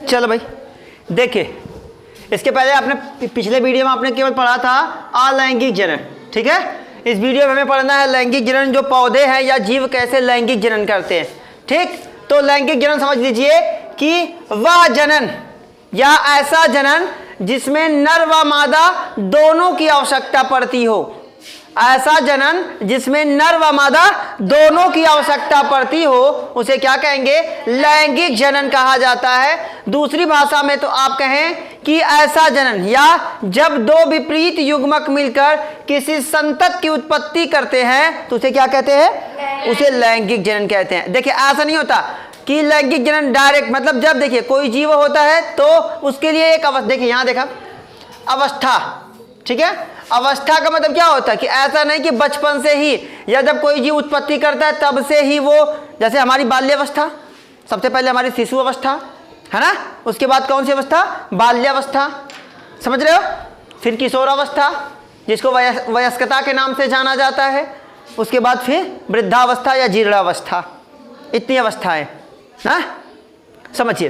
चलो भाई देखिए, इसके पहले आपने पिछले वीडियो में आपने केवल पढ़ा था अलैंगिक जनन, ठीक है। इस वीडियो में हमें पढ़ना है लैंगिक जनन, जो पौधे हैं या जीव कैसे लैंगिक जनन करते हैं, ठीक। तो लैंगिक जनन समझ लीजिए कि वह जनन या ऐसा जनन जिसमें नर व मादा दोनों की आवश्यकता पड़ती हो, ऐसा जनन जिसमें नर व मादा दोनों की आवश्यकता पड़ती हो, उसे क्या कहेंगे? लैंगिक जनन कहा जाता है। दूसरी भाषा में तो आप कहें कि ऐसा जनन या जब दो विपरीत युग्मक मिलकर किसी संतति की उत्पत्ति करते हैं तो उसे क्या कहते हैं? उसे लैंगिक जनन कहते हैं। देखिए ऐसा नहीं होता कि लैंगिक जनन डायरेक्ट, मतलब जब देखिए कोई जीव होता है तो उसके लिए एक अवस्था, देखिए यहाँ देखा अवस्था, ठीक है। अवस्था का मतलब क्या होता है कि ऐसा नहीं कि बचपन से ही या जब कोई जीव उत्पत्ति करता है तब से ही वो, जैसे हमारी बाल्यावस्था, सबसे पहले हमारी शिशु अवस्था है ना, उसके बाद कौन सी अवस्था? बाल्यावस्था, समझ रहे हो। फिर किशोरावस्था जिसको वयस्कता के नाम से जाना जाता है, उसके बाद फिर वृद्धावस्था या जीर्णावस्था, इतनी अवस्थाएं ना, समझिए।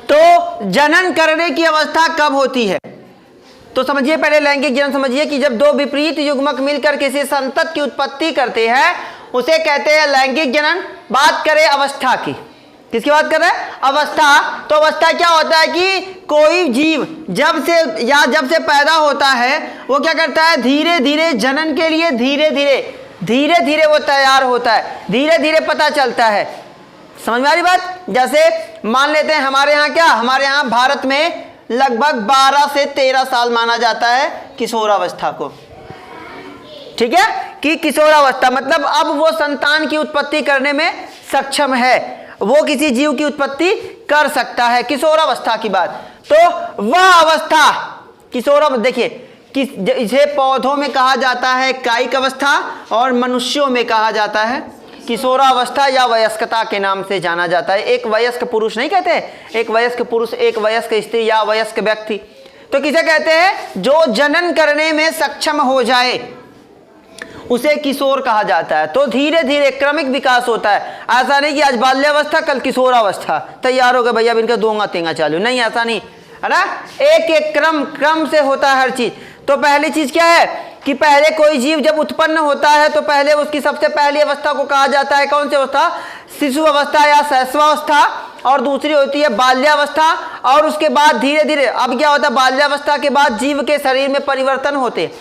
तो जनन करने की अवस्था कब होती है? तो समझिए पहले लैंगिक जनन समझिए कि जब दो विपरीत युग्मक मिलकर किसी संतति की उत्पत्ति करते हैं उसे कहते हैं लैंगिक जनन। बात करें अवस्था की, किसकी बात कर रहे हैं? अवस्था। तो अवस्था क्या होता है कि कोई जीव जब से पैदा होता है वो क्या करता है? धीरे धीरे जनन के लिए धीरे धीरे वो तैयार होता है, धीरे धीरे पता चलता है। समझ में आ रही बात? जैसे मान लेते हैं हमारे यहाँ भारत में लगभग 12 से 13 साल माना जाता है किशोरावस्था को, ठीक है, कि किशोरावस्था मतलब अब वो संतान की उत्पत्ति करने में सक्षम है, वो किसी जीव की उत्पत्ति कर सकता है, किशोरावस्था की बात। तो वह अवस्था किशोरावस्था, देखिए इसे पौधों में कहा जाता है कायिक अवस्था और मनुष्यों में कहा जाता है किशोरावस्था या वयस्कता के नाम से जाना जाता है। एक वयस्क पुरुष नहीं कहते, एक वयस्क पुरुष, एक वयस्क स्त्री या वयस्क व्यक्ति, तो किसे कहते हैं? जो जनन करने में सक्षम हो जाए उसे किशोर कहा जाता है। तो धीरे धीरे क्रमिक विकास होता है, ऐसा नहीं कि आज बाल्यावस्था कल किशोरावस्था, तैयार हो गए भैया अब इनका दोंगा तेंगा चालू, नहीं ऐसा नहीं है ना। एक एक क्रम से होता है हर चीज। तो पहली चीज क्या है कि पहले कोई जीव जब उत्पन्न होता है तो पहले उसकी सबसे पहली अवस्था को कहा जाता है कौन सी अवस्था? शिशु अवस्था या शैशवावस्था, और दूसरी होती है बाल्यावस्था। और उसके बाद धीरे धीरे अब क्या होता है? बाल्यावस्था के बाद जीव के शरीर में परिवर्तन होते हैं।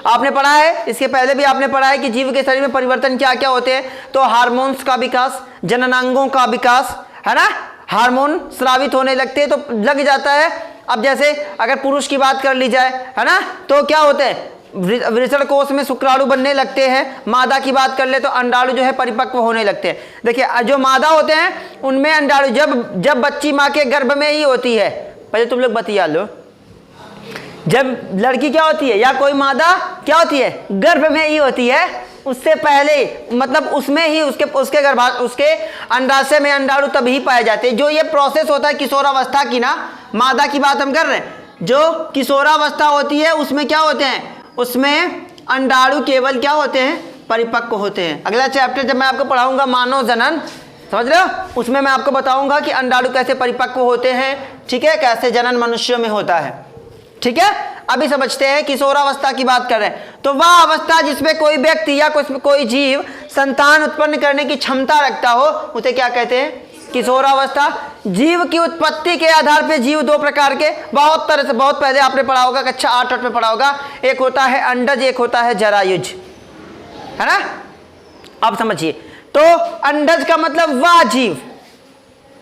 आपने पढ़ा है, इसके पहले भी आपने पढ़ा है कि जीव के शरीर में परिवर्तन क्या क्या होते हैं। तो हार्मोन्स का विकास, जननांगों का विकास, है ना, हार्मोन स्रावित होने लगते हैं तो लग जाता है। अब जैसे अगर पुरुष की बात कर ली जाए, है ना, तो क्या होते हैं? वृषण कोश में शुक्राणु बनने लगते हैं। मादा की बात कर ले तो अंडाणु जो है परिपक्व होने लगते हैं। देखिए जो मादा होते हैं उनमें अंडाणु जब बच्ची माँ के गर्भ में ही होती है, पहले तुम लोग बतिया लो, जब लड़की क्या होती है या कोई मादा क्या होती है? गर्भ में ही होती है, उससे पहले मतलब उसमें ही उसके अंडाशय में अंडाणु तभी पाए जाते हैं। जो ये प्रोसेस होता है किशोरावस्था की ना, मादा की बात हम कर रहे हैं, जो किशोरावस्था होती है उसमें क्या होते हैं? उसमें अंडाणु केवल क्या होते हैं? परिपक्व होते हैं। अगला चैप्टर जब मैं आपको पढ़ाऊंगा मानव जनन, समझ रहे हो, उसमें मैं आपको बताऊंगा कि अंडाणु कैसे परिपक्व होते हैं, ठीक है, कैसे जनन मनुष्यों में होता है, ठीक है। अभी समझते हैं किशोरावस्था की बात कर रहे हैं। तो वह अवस्था जिसमें कोई व्यक्ति या कोई जीव संतान उत्पन्न करने की क्षमता रखता हो उसे क्या कहते हैं? किशोरावस्था। जीव की उत्पत्ति के आधार पे जीव दो प्रकार के, बहुत तरह से, बहुत पहले आपने पढ़ा होगा, कक्षा 8 में पढ़ा होगा। एक होता है अंडज, एक होता है जरायुज, है ना। अब समझिए, तो अंडज का मतलब वह जीव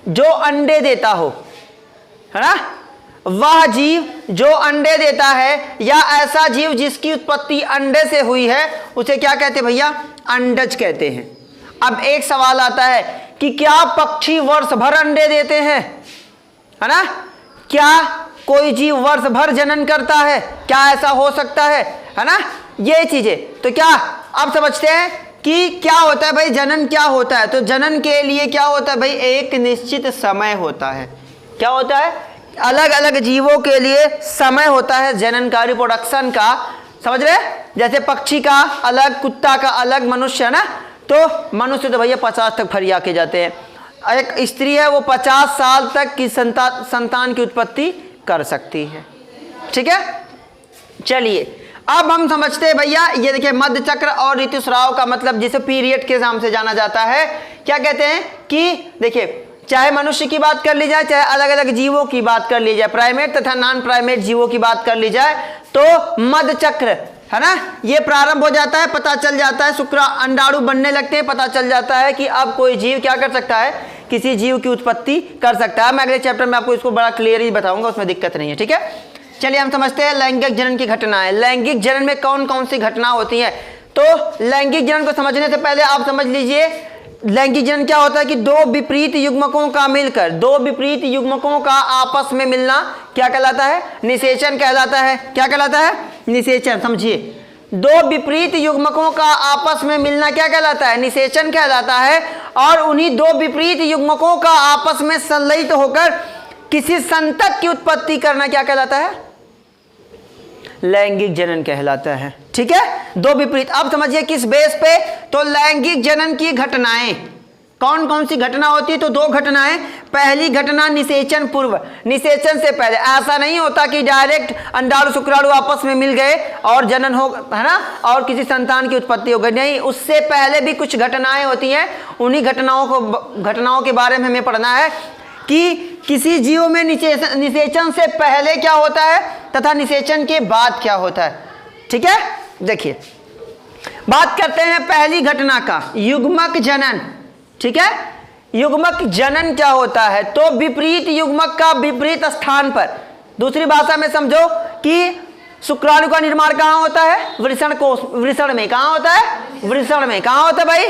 जो अंडे देता हो, है ना, वह जीव जो अंडे देता है या ऐसा जीव जिसकी उत्पत्ति अंडे से हुई है उसे क्या कहते हैं भैया? अंडज कहते हैं। अब एक सवाल आता है कि क्या पक्षी वर्ष भर अंडे देते हैं, है ना? क्या कोई जीव वर्ष भर जनन करता है? क्या ऐसा हो सकता है ना? ये चीजें तो क्या आप समझते हैं कि क्या होता है भाई? जनन क्या होता है? तो जनन के लिए क्या होता है भाई? एक निश्चित समय होता है। क्या होता है? अलग अलग जीवों के लिए समय होता है जनन का, रिप्रोडक्शन का, समझ रहे? जैसे पक्षी का अलग, कुत्ता का अलग, मनुष्य, है ना, तो मनुष्य तो भैया 50 तक फरिया के जाते हैं। एक स्त्री है वो 50 साल तक की संतान की उत्पत्ति कर सकती है। ठीक है, चलिए अब हम समझते हैं भैया, ये देखिए मध्य चक्र और ऋतुस्राव का मतलब जिसे पीरियड के नाम से जाना जाता है, क्या कहते हैं कि देखिए चाहे मनुष्य की बात कर ली जाए, चाहे अलग अलग जीवों की बात कर ली जाए, प्राइमेट तथा नॉन प्राइमेट जीवों की बात कर ली जाए, तो मध्य चक्र है ना, ये प्रारंभ हो जाता है, पता चल जाता है अंडाणु बनने लगते हैं, पता चल जाता है कि अब कोई जीव क्या कर सकता है, किसी जीव की उत्पत्ति कर सकता है। मैं अगले चैप्टर में आपको इसको बड़ा क्लियरली बताऊंगा, उसमें दिक्कत नहीं है। ठीक है, चलिए हम समझते हैं लैंगिक जनन की घटनाएं। लैंगिक जनन में कौन कौन सी घटना होती है? तो लैंगिक जनन को समझने से पहले आप समझ लीजिए लैंगिक जनन क्या होता है कि दो विपरीत युग्मकों का मिलकर, दो विपरीत युग्मकों का आपस में मिलना क्या कहलाता है? निषेचन कहलाता है। क्या कहलाता है? निषेचन। समझिए, दो विपरीत युग्मकों का आपस में मिलना क्या कहलाता है? निषेचन कहलाता है। और उन्हीं दो विपरीत युग्मकों का आपस में संलयित होकर किसी संतत की उत्पत्ति करना क्या कहलाता है? लैंगिक जनन कहलाता है। ठीक है, दो विपरीत। अब समझिए किस बेस पे? तो लैंगिक जनन की घटनाएं कौन कौन सी घटना होती है? तो दो घटनाएं। पहली घटना निषेचन पूर्व, निषेचन से पहले। ऐसा नहीं होता कि डायरेक्ट अंडाणु शुक्राणु आपस में मिल गए और जनन हो, है ना, और किसी संतान की उत्पत्ति हो गई। नहीं, उससे पहले भी कुछ घटनाएं होती हैं। उन्हीं घटनाओं के बारे में हमें पढ़ना है कि किसी जीव में निषेचन से पहले क्या होता है तथा निषेचन के बाद क्या होता है। ठीक है, देखिए बात करते हैं पहली घटना का, युग्मक जनन। ठीक है, युग्मक जनन क्या होता है? तो विपरीत युग्मक का विपरीत स्थान पर, दूसरी भाषा में समझो कि शुक्राणु का निर्माण कहाँ होता है? वृषण कोश, वृषण में। कहाँ होता है? वृषण में। कहाँ होता है भाई?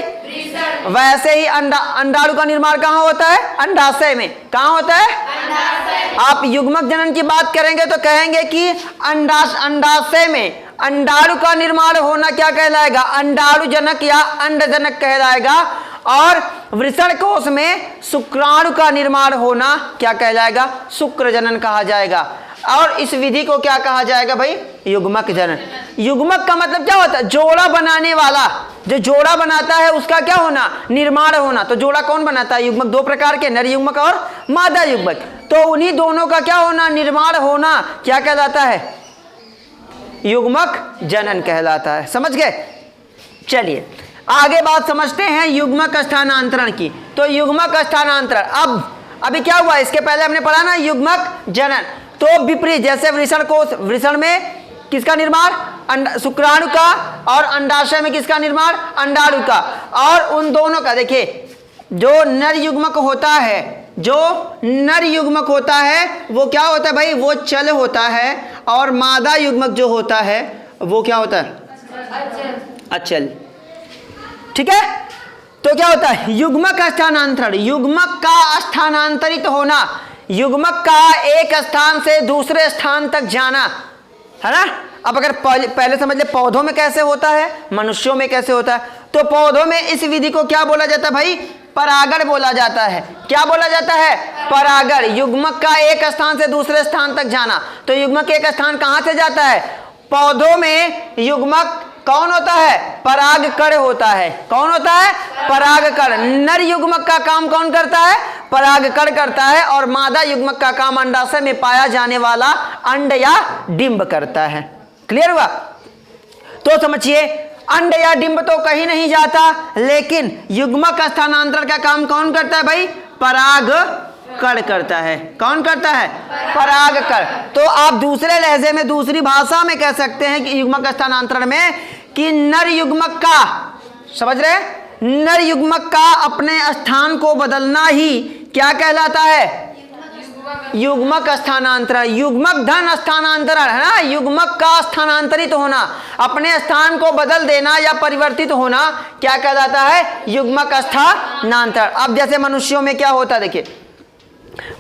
वैसे ही अंडाणु का निर्माण कहाँ होता है? अंडाशय में। कहाँ होता है? आप युग्मक जनन की बात करेंगे तो कहेंगे कि अंडाशय में अंडाणु का निर्माण होना क्या कहलाएगा? अंडाणु जनक या अंडजनक कहलाएगा। और वृषण कोश में शुक्राणु का निर्माण होना क्या कहलाएगा? शुक्र जनन कहा जाएगा। और इस विधि को क्या कहा जाएगा भाई? युग्मक जनन। युग्मक का मतलब क्या होता है? जोड़ा बनाने वाला, जो जोड़ा बनाता है उसका क्या होना? निर्माण होना। तो जोड़ा कौन बनाता है? युग्मक। दो प्रकार के, नर युग्मक और मादा युग्मक। तो उन्हीं दोनों का क्या होना? निर्माण होना क्या कहलाता है? युग्मक जनन कहलाता है। समझ गए? चलिए आगे बात समझते हैं युग्मक स्थानांतरण की। तो युग्मक स्थानांतरण अभी क्या हुआ? इसके पहले हमने पढ़ा ना युग्मक जनन। तो विपरीत, जैसे वृषण कोश, वृषण में किसका निर्माण? शुक्राणु का। और अंडाशय में किसका निर्माण? अंडाणु का। और उन दोनों का देखिए, जो नर युग्मक होता है, जो नर युग्मक होता है वो क्या होता है भाई? वो चल होता है। और मादा युग्मक जो होता है वो क्या होता है? अचल। ठीक है, तो क्या होता है? युग्मक स्थानांतरण, युग्मक का स्थानांतरित होना, युग्मक का एक स्थान से दूसरे स्थान तक जाना, है ना। अब अगर पहले समझ ले पौधों में कैसे होता है, मनुष्यों में कैसे होता है। तो पौधों में इस विधि को क्या बोला जाता है भाई? परागण बोला जाता है। क्या बोला जाता है? परागण। युग्मक का एक स्थान से दूसरे स्थान तक जाना। तो युग्मक एक स्थान कहां से जाता है? पौधों में युग्मक कौन होता है? परागकण होता है। कौन होता है? परागकण। नर युग्मक का काम कौन करता है? परागकण करता है। और मादा युग्मक का काम अंडाशय में पाया जाने वाला अंड या डिंब करता है। क्लियर हुआ? तो समझिए, अंड या डिंब तो कहीं नहीं जाता, लेकिन युग्मक स्थानांतरण का काम कौन करता है भाई? परागकण करता है। कौन करता है? परागकण। तो आप दूसरे लहजे में, दूसरी भाषा में कह सकते हैं कि युग्मक स्थानांतरण में कि नर युग्मक का, समझ रहे, नर युग्मक का अपने स्थान को बदलना ही क्या कहलाता है? युग्मक स्थानांतरण। युग्मक धन स्थानांतरण, है ना। युग्मक का स्थानांतरित होना, अपने स्थान को बदल देना या परिवर्तित होना क्या कहलाता है? युग्मक स्थानांतरण। अब जैसे मनुष्यों में क्या होता है, देखिए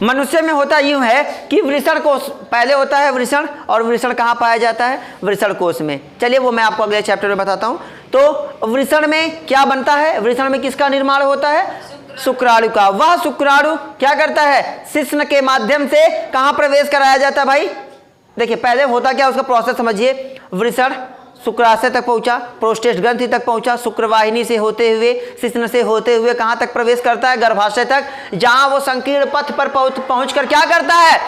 मनुष्य में होता यूं है कि वृषण कोश पहले होता है, वृषण। और वृषण कहाँ पाया जाता है? वृषण कोश में। चलिए वो मैं आपको अगले चैप्टर में बताता हूं। तो वृषण में क्या बनता है? वृषण में किसका निर्माण होता है? शुक्राणु का। वह शुक्राणु क्या करता है? शिश्न के माध्यम से कहां प्रवेश कराया जाता है भाई? देखिए पहले होता क्या, उसका प्रोसेस समझिए। वृषण, शुक्राशय तक पहुंचा, प्रोस्टेट ग्रंथि तक पहुंचा, शुक्रवाहिनी से होते हुए, शिश्न से होते हुए कहां तक प्रवेश करता है? गर्भाशय तक, जहां वो संकीर्ण पथ पर पहुंचकर क्या करता है?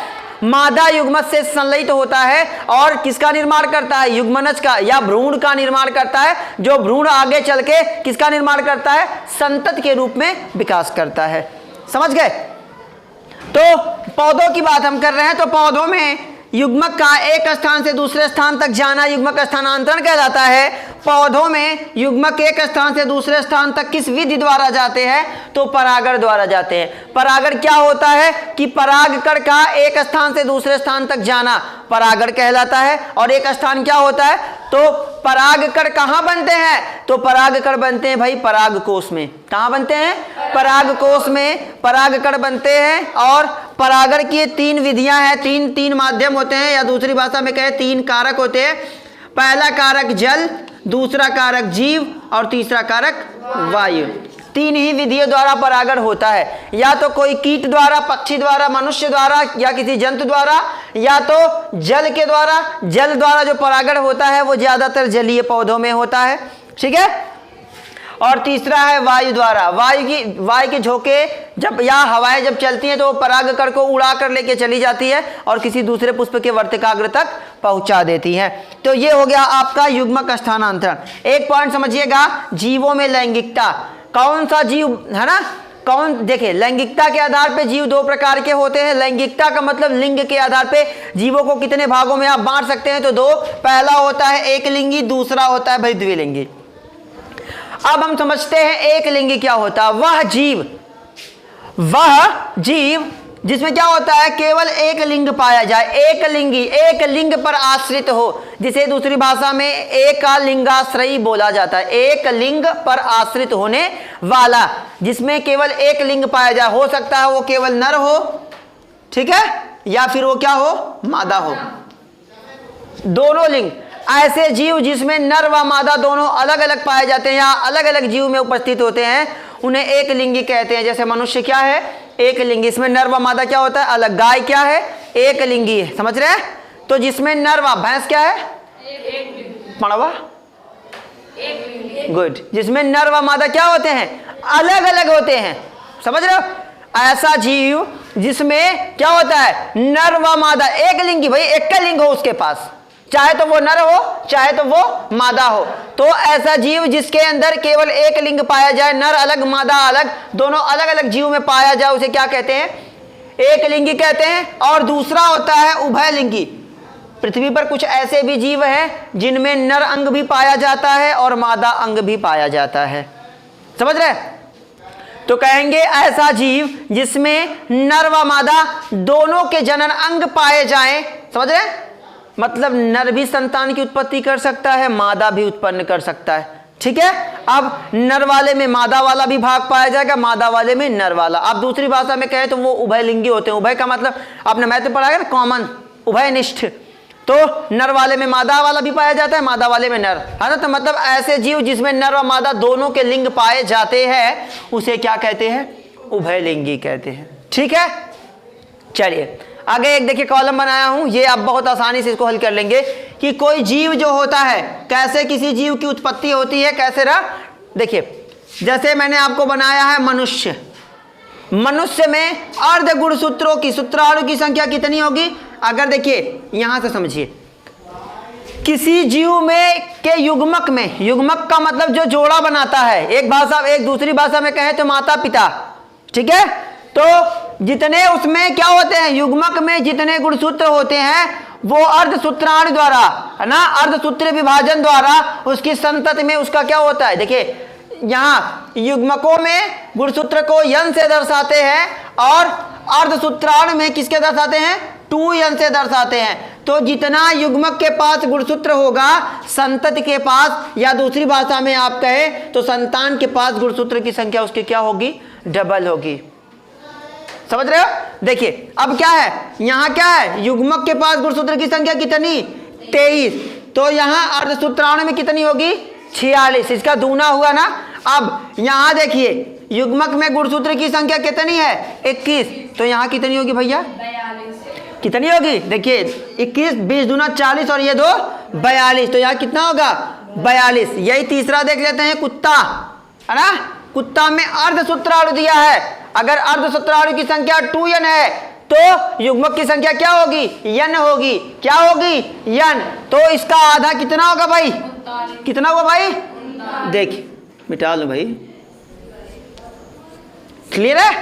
मादा युग्मक से संलयित होता है और किसका निर्माण करता है? युग्मनज का या भ्रूण का निर्माण करता है, जो भ्रूण आगे चल के किसका निर्माण करता है? संतति के रूप में विकास करता है। समझ गए? तो पौधों की बात हम कर रहे हैं, तो पौधों में युग्मक का एक स्थान से दूसरे स्थान तक जाना युग्मक स्थानांतरण कहलाता है। पौधों में युग्मक एक स्थान से दूसरे स्थान तक किस विधि द्वारा जाते हैं? तो परागण द्वारा जाते हैं। परागण क्या होता है कि परागकण का एक स्थान से दूसरे स्थान तक जाना परागण कहलाता है। और एक स्थान क्या होता है? तो परागकण कहाँ बनते हैं? तो परागकण बनते हैं भाई परागकोश में। कहाँ बनते हैं? परागकोश में परागकण बनते हैं। और परागण की 3 विधियां हैं, तीन माध्यम होते हैं, या दूसरी भाषा में कहें 3 कारक होते हैं। पहला कारक जल, दूसरा कारक जीव और तीसरा कारक वायु। 3 ही विधियों द्वारा परागण होता है, या तो कोई कीट द्वारा, पक्षी द्वारा, मनुष्य द्वारा या किसी जंतु द्वारा, या तो जल के द्वारा। जल द्वारा जो परागण होता है वो ज्यादातर जलीय पौधों में होता है, ठीक है। और तीसरा है वायु द्वारा। वायु के झोंके जब या हवाएं जब चलती हैं तो वो परागकण को उड़ा कर लेके चली जाती है और किसी दूसरे पुष्प के वर्तिकाग्र तक पहुंचा देती हैं। तो ये हो गया आपका युग्मक स्थानांतरण। एक पॉइंट समझिएगा, जीवों में लैंगिकता। कौन सा जीव है ना, देखिए लैंगिकता के आधार पे जीव 2 प्रकार के होते हैं। लैंगिकता का मतलब लिंग के आधार पे जीवों को कितने भागों में आप बांट सकते हैं? तो 2। पहला होता है एक लिंगी, दूसरा होता है भाई द्विलिंगी। अब हम समझते हैं एक लिंगी क्या होता है। वह जीव जिसमें क्या होता है? केवल एक लिंग पाया जाए। एक लिंगी, एक लिंग पर आश्रित हो, जिसे दूसरी भाषा में एकलिंगाश्रयी बोला जाता है। एक लिंग पर आश्रित होने वाला, जिसमें केवल एक लिंग पाया जाए। हो सकता है वो केवल नर हो, ठीक है, या फिर वो क्या हो? मादा हो। दोनों लिंग। ऐसे जीव जिसमें नर व मादा दोनों अलग अलग पाए जाते हैं या अलग अलग जीव में उपस्थित होते हैं, उन्हें एक लिंगी कहते हैं। जैसे मनुष्य क्या है? एक लिंगी। इसमें नर व मादा क्या होता है? अलग। गाय क्या है? एक लिंगी है। समझ रहे हैं? तो जिसमें नर व भैंस क्या है? पड़वा गुड। जिसमें नर व मादा क्या होते हैं? अलग अलग होते हैं। समझ रहे हो? ऐसा जीव जिसमें क्या होता है? नर व मादा, एक लिंगी, भाई एक का लिंग हो उसके पास, चाहे तो वो नर हो चाहे तो वो मादा हो। तो ऐसा जीव जिसके अंदर केवल एक लिंग पाया जाए, नर अलग मादा अलग, दोनों अलग अलग जीव में पाया जाए, उसे क्या कहते हैं? एक लिंगी कहते हैं। और दूसरा होता है उभय लिंगी। पृथ्वी पर कुछ ऐसे भी जीव हैं जिनमें नर अंग भी पाया जाता है और मादा अंग भी पाया जाता है। समझ रहे? तो कहेंगे ऐसा जीव जिसमें नर व मादा दोनों के जनन अंग पाए जाएं। समझ रहे? मतलब नर भी संतान की उत्पत्ति कर सकता है, मादा भी उत्पन्न कर सकता है, ठीक है। अब नर वाले में मादा वाला भी भाग पाया जाएगा, मादा वाले में नर वाला। अब दूसरी भाषा में कहें तो वो उभयलिंगी होते हैं। उभय का मतलब आपने मैथ में पढ़ा है ना, कॉमन, उभयनिष्ठ। तो नर वाले में मादा वाला भी पाया जाता है, मादा वाले में नर, है ना। तो मतलब ऐसे जीव जिसमें नर और मादा दोनों के लिंग पाए जाते हैं उसे क्या कहते हैं? उभयलिंगी कहते हैं, ठीक है। चलिए आगे एक देखिए कॉलम बनाया हूं, ये आप बहुत आसानी से इसको हल कर लेंगे कि कोई जीव जो होता है, कैसे किसी जीव की उत्पत्ति होती है, कैसे रहा। देखिए जैसे मैंने आपको बनाया है मनुष्य। मनुष्य में अर्ध गुणसूत्रों की, सूत्राणु की संख्या कितनी होगी? अगर देखिए यहां से समझिए, किसी जीव में के युग्मक में, युग्मक का मतलब जो जोड़ा बनाता है, एक दूसरी भाषा में कहें तो माता पिता, ठीक है। तो जितने उसमें क्या होते हैं, युग्मक में जितने गुणसूत्र होते हैं वो अर्धसूत्राणु द्वारा, है ना, अर्धसूत्र विभाजन द्वारा उसकी संतति में उसका क्या होता है। देखिए यहाँ युग्मकों में गुणसूत्र को यन से दर्शाते हैं और अर्धसूत्राणु में किसके दर्शाते हैं? 2n से दर्शाते हैं। तो जितना युग्मक के पास गुणसूत्र होगा, संतति के पास, या दूसरी भाषा में आप कहें तो संतान के पास गुणसूत्र की संख्या उसकी क्या होगी? डबल होगी। समझ रहे हो? देखिए अब क्या है, यहाँ क्या है, युग्मक के पास गुणसूत्र की संख्या कितनी? 23। तो यहाँ अर्धसूत्राणु में कितनी होगी? 46। इसका दूना हुआ ना। अब यहाँ देखिए युग्मक में गुणसूत्र की संख्या कितनी है? 21। तो यहाँ कितनी होगी भैया? 42। कितनी होगी? देखिए 21, 20 दूना 40 और ये 2 42। तो यहाँ कितना होगा 42। यही तीसरा देख लेते हैं, कुत्ता, है ना। कुत्ता में अर्धसूत्राणु दिया है। अगर अर्धसूत्राणु की संख्या 2n है तो युग्मक की संख्या क्या होगी, n होगी। क्या होगी, n। तो इसका आधा कितना होगा भाई, कितना होगा भाई, देखिए मिटा लो भाई, क्लियर है।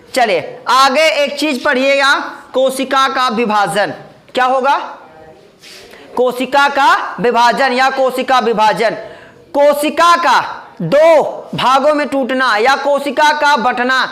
चलिए आगे एक चीज पढ़िएगा, कोशिका का विभाजन। क्या होगा, कोशिका का विभाजन या कोशिका विभाजन। कोशिका का दो भागों में टूटना या कोशिका का बंटना।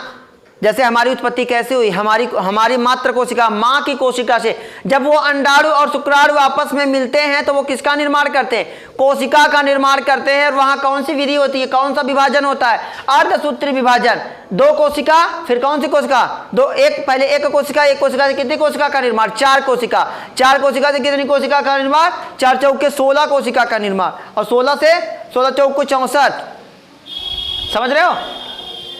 जैसे हमारी उत्पत्ति कैसे हुई, हमारी मात्र कोशिका, मां की कोशिका से जब वो अंडाणु और शुक्राणु आपस में मिलते हैं तो वो किसका निर्माण करते हैं, कोशिका का निर्माण करते हैं। और वहां कौन सी विधि होती है, कौन सा विभाजन होता है, अर्धसूत्री विभाजन। दो कोशिका, फिर कौन सी कोशिका, दो, एक, पहले एक कोशिका, एक कोशिका से कितनी कोशिका का निर्माण, 4 कोशिका, 4 कोशिका से कितनी कोशिका का निर्माण, 4 चौके 16 कोशिका का निर्माण। और 16 से 16 चौक को 64, समझ रहे हो।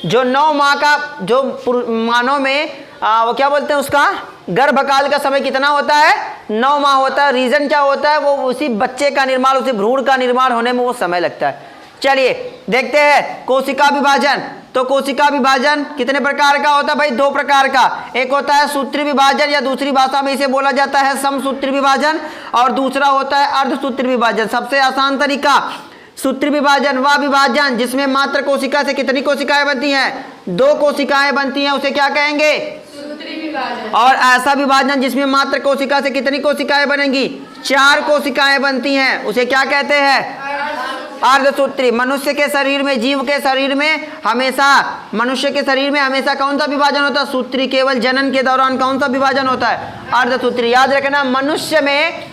जो 9 माह का, जो मानव में वो क्या बोलते हैं, उसका गर्भकाल का समय कितना होता है, 9 माह होता है। रीजन क्या होता है, वो उसी बच्चे का निर्माण, उसी भ्रूण का निर्माण होने में वो समय लगता है। चलिए देखते हैं कोशिका विभाजन। तो कोशिका विभाजन कितने प्रकार का होता है भाई, 2 प्रकार का। एक होता है सूत्री विभाजन या दूसरी भाषा में इसे बोला जाता है समसूत्री विभाजन, और दूसरा होता है अर्धसूत्री विभाजन। सबसे आसान तरीका सूत्री विभाजन, वह विभाजन जिसमें मात्र कोशिका से कितनी कोशिकाएं बनती हैं, 2 कोशिकाएं बनती हैं, उसे क्या कहेंगे, सूत्री विभाजन। और ऐसा विभाजन जिसमें मात्र कोशिका से कितनी कोशिकाएं बनेंगी, 4 कोशिकाएं बनती हैं, उसे क्या कहते हैं, अर्धसूत्री। मनुष्य के शरीर में, जीव के शरीर में हमेशा, मनुष्य के शरीर में हमेशा कौन सा विभाजन होता है, सूत्री। केवल जनन के दौरान कौन सा विभाजन होता है, अर्धसूत्री। याद रखना, मनुष्य में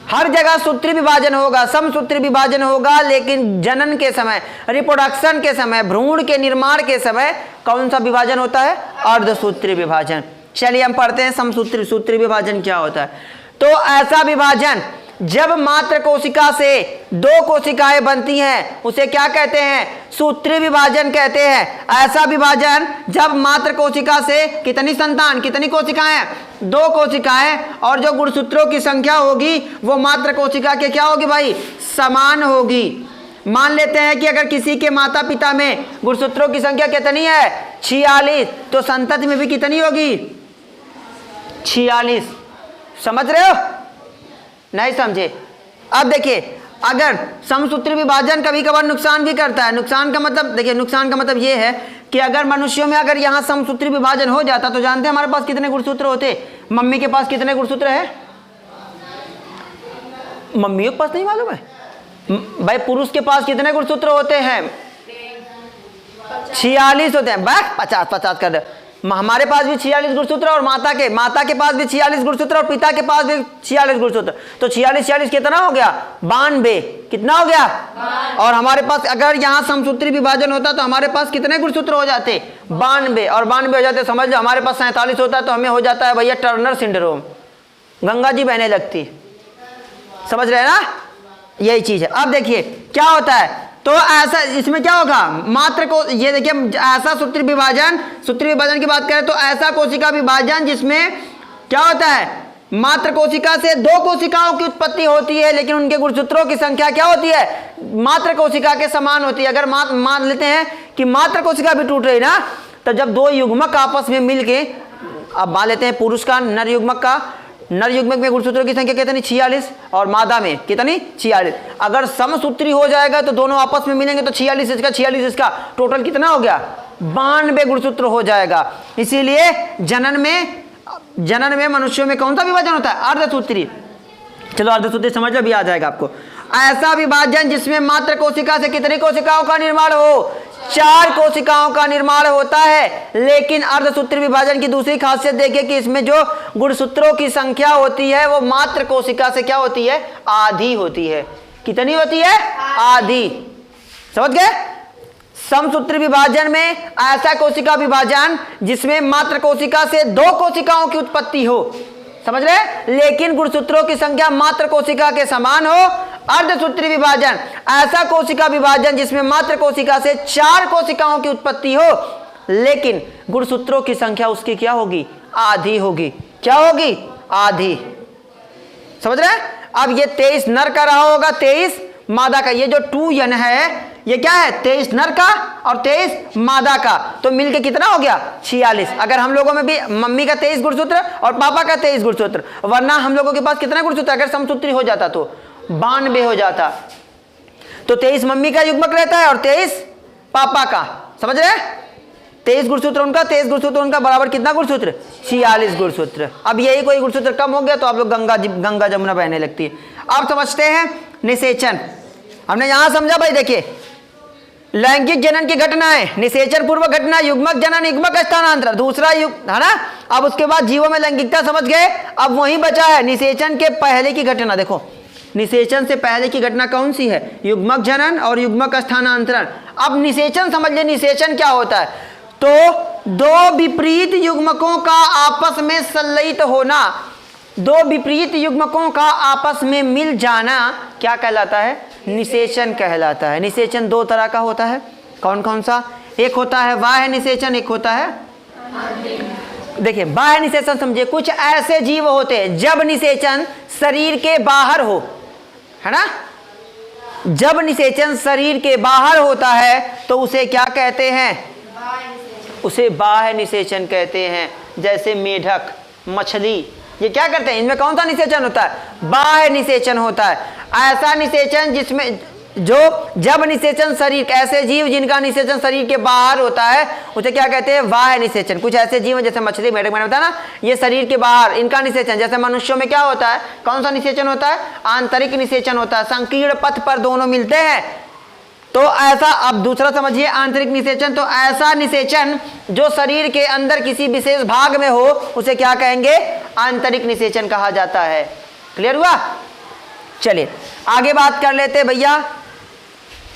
हर जगह सूत्री विभाजन होगा, समसूत्री विभाजन होगा, लेकिन जनन के समय, रिप्रोडक्शन के समय, भ्रूण के निर्माण के समय कौन सा विभाजन होता है, अर्धसूत्री विभाजन। चलिए हम पढ़ते हैं समसूत्री, सूत्री विभाजन क्या होता है। तो ऐसा विभाजन जब मात्र कोशिका से 2 कोशिकाएं बनती हैं उसे क्या कहते हैं, सूत्री विभाजन कहते हैं। ऐसा विभाजन जब मात्र कोशिका से कितनी संतान, कितनी कोशिकाएं, 2 कोशिकाएं, और जो गुणसूत्रों की संख्या होगी वो मात्र कोशिका के क्या होगी भाई, समान होगी। मान लेते हैं कि अगर किसी के माता पिता में गुणसूत्रों की संख्या कितनी है, 46, तो संतति में भी कितनी होगी, 46। समझ रहे हो, नहीं समझे। अब देखिए, अगर समसूत्री विभाजन कभी कभार नुकसान भी करता है। नुकसान का मतलब देखिए, नुकसान का मतलब ये है कि अगर मनुष्यों में अगर यहाँ समसूत्री विभाजन हो जाता तो जानते हैं हमारे पास कितने गुणसूत्र होते, मम्मी के पास कितने गुणसूत्र है, मम्मियों के पास नहीं मालूम है भाई। पुरुष के पास कितने गुणसूत्र होते हैं, 46 होते हैं। बस 50-50 कर दे। हमारे पास भी 46 गुणसूत्र और माता के पास भी 46 गुणसूत्र और पिता के पास भी 46 गुणसूत्र। तो 46 कितना हो गया, 92। कितना हो गया, और हमारे पास अगर यहाँ समसूत्री विभाजन होता तो हमारे पास कितने गुणसूत्र हो जाते, 92। और 92 हो जाते, समझ लो हमारे पास 47 होता है तो हमें हो जाता है भैया टर्नर सिंड्रोम, गंगा जी बहने लगती। समझ रहे हैं ना, यही चीज है। अब देखिए क्या होता है, तो ऐसा इसमें क्या होगा, मात्र को, ये देखिए ऐसा सूत्री विभाजन की बात करें तो ऐसा कोशिका विभाजन जिसमें क्या होता है, मात्र कोशिका से 2 कोशिकाओं की उत्पत्ति होती है, लेकिन उनके गुणसूत्रों की संख्या क्या होती है, मात्र कोशिका के समान होती है। अगर मान लेते हैं कि मात्र कोशिका भी टूट रही ना, तो जब 2 युग्मक आपस में मिलके, अब मान लेते हैं पुरुष का नर युग्मक में गुणसूत्रों की संख्या कितनी, 46, और मादा में कितनी, 46। अगर समसूत्री हो जाएगा तो दोनों आपस में मिलेंगे तो 46 इसका टोटल कितना हो गया, 92 गुणसूत्र हो जाएगा। इसीलिए जनन में मनुष्यों में कौन सा विभाजन होता है, अर्धसूत्री। चलो अर्धसूत्री समझ लो, भी आ जाएगा आपको। ऐसा विभाजन जिसमें मात्र कोशिका से कितनी कोशिकाओं का निर्माण हो, 4 कोशिकाओं का निर्माण होता है। लेकिन अर्धसूत्री विभाजन की दूसरी खासियत देखिए कि इसमें जो गुणसूत्रों की संख्या होती है वो मात्र कोशिका से क्या होती है, आधी होती है। कितनी होती है, आधी। समझ गए। समसूत्री विभाजन में ऐसा कोशिका विभाजन जिसमें मात्र कोशिका से 2 कोशिकाओं की उत्पत्ति हो, समझ रहे, लेकिन गुणसूत्रों की संख्या मात्र कोशिका के समान हो। अर्धसूत्री विभाजन ऐसा कोशिका विभाजन जिसमें मात्र कोशिका से 4 कोशिकाओं की उत्पत्ति हो, लेकिन गुणसूत्रों की संख्या उसकी क्या होगी, आधी होगी। क्या होगी, आधी। समझ रहे हैं। अब ये 23 नर का रहा होगा, 23 मादा का। ये जो 2n है ये क्या है, 23 नर का और 23 मादा का, तो मिलके कितना हो गया 46। अगर हम लोगों में भी मम्मी का 23 गुणसूत्र और पापा का 23 गुणसूत्र, वरना हम लोगों के पास कितना गुणसूत्र, अगर समसूत्री हो जाता तो 92 हो जाता। तो 23 मम्मी का युग्मक रहता है और 23 पापा का, समझ रहे, 23 गुणसूत्र उनका, 23 गुणसूत्र उनका, बराबर कितना गुणसूत्र, 46 गुणसूत्र। अब यही कोई गुणसूत्र कम हो गया तो आप लोग गंगा जमुना बहने लगती है। अब समझते हैं निषेचन। हमने यहां समझा भाई, देखिए लैंगिक जनन की घटनाएं, निषेचन पूर्व घटना, युग्मक जनन, युग्मक स्थानांतरण, दूसरा युग है ना। अब उसके बाद जीवों में लैंगिकता समझ गए। अब वही बचा है निषेचन के पहले की घटना। देखो निषेचन से पहले की घटना कौन सी है, युग्मक जनन और युग्मक स्थानांतरण। अब निषेचन समझ ले, निषेचन क्या होता है, तो दो विपरीत युग्मकों का आपस में संलयित होना, दो विपरीत युग्मकों का आपस में मिल जाना क्या कहलाता है, निषेचन कहलाता है। निषेचन दो तरह का होता है, कौन कौन सा, एक होता है बाह्य निषेचन, एक होता है, देखिए बाह्य निषेचन समझिए, कुछ ऐसे जीव होते हैं जब निषेचन शरीर के बाहर हो, है ना, जब निषेचन शरीर के बाहर होता है तो उसे क्या कहते हैं, उसे बाह्य निषेचन कहते हैं। जैसे मेढक, मछली, ये क्या करते हैं, इनमें कौन सा निषेचन होता है, बाह्य निषेचन होता है। ऐसा निषेचन जिसमें जो जब निषेचन शरीर, ऐसे जीव जिनका निषेचन शरीर के बाहर होता है उसे क्या कहते हैं, बाह्य निषेचन। कुछ ऐसे जीव जैसे मछली, मेढक, मैंने बताया ना, ये शरीर के बाहर इनका निषेचन। जैसे मनुष्यों में क्या होता है, कौन सा निषेचन होता है, आंतरिक निषेचन होता है, संकीर्ण पथ पर दोनों मिलते हैं। तो ऐसा, अब दूसरा समझिए आंतरिक निषेचन, तो ऐसा निषेचन जो शरीर के अंदर किसी विशेष भाग में हो उसे क्या कहेंगे, आंतरिक निषेचन कहा जाता है। क्लियर हुआ। चलिए आगे बात कर लेते हैं भैया।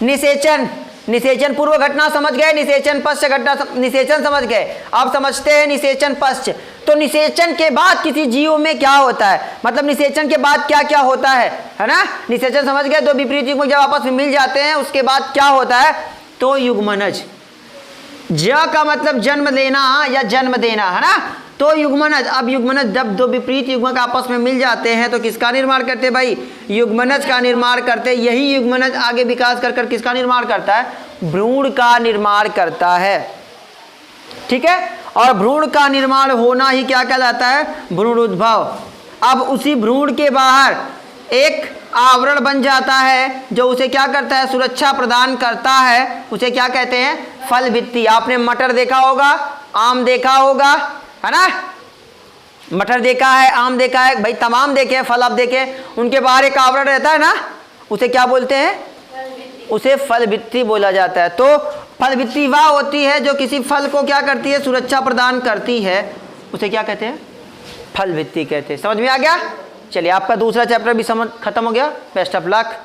निषेचन, निषेचन पूर्व घटना समझ गए, निषेचन पश्च घटना, निषेचन समझ गए। अब समझते हैं निषेचन पश्च। तो निषेचन के बाद किसी जीव में क्या होता है, मतलब निषेचन के बाद क्या क्या होता है ना। निषेचन समझ गए, दो विपरीत युग्मक जब आपस में मिल जाते हैं उसके बाद क्या होता है, तो युग्मनज। ज का मतलब जन्म लेना या जन्म देना, है ना, तो युग्मनज। अब युग्मनज जब दो विपरीत युग्मक आपस में मिल जाते हैं तो किसका निर्माण करते हैं भाई, युग्मनज का निर्माण करते हैं। यही युग्मनज आगे विकास कर कर किसका निर्माण करता है, भ्रूण का निर्माण करता है। ठीक है, और भ्रूण का निर्माण होना ही क्या कहलाता है, भ्रूण उद्भव। अब उसी भ्रूण के बाहर एक आवरण बन जाता है जो उसे क्या करता है, सुरक्षा प्रदान करता है। उसे क्या कहते हैं, फल भित्ति। आपने मटर देखा होगा, आम देखा होगा, है ना, मटर देखा है, आम देखा है, भाई तमाम देखे, फल आप देखे, उनके बाहर एक आवरण रहता है ना, उसे क्या बोलते हैं, उसे फल भित्ति बोला जाता है। तो फल भित्ति वह होती है जो किसी फल को क्या करती है, सुरक्षा प्रदान करती है, उसे क्या कहते हैं, फल भित्ति कहते हैं। समझ में आ गया। चलिए आपका दूसरा चैप्टर भी समझ खत्म हो गया। Best of luck.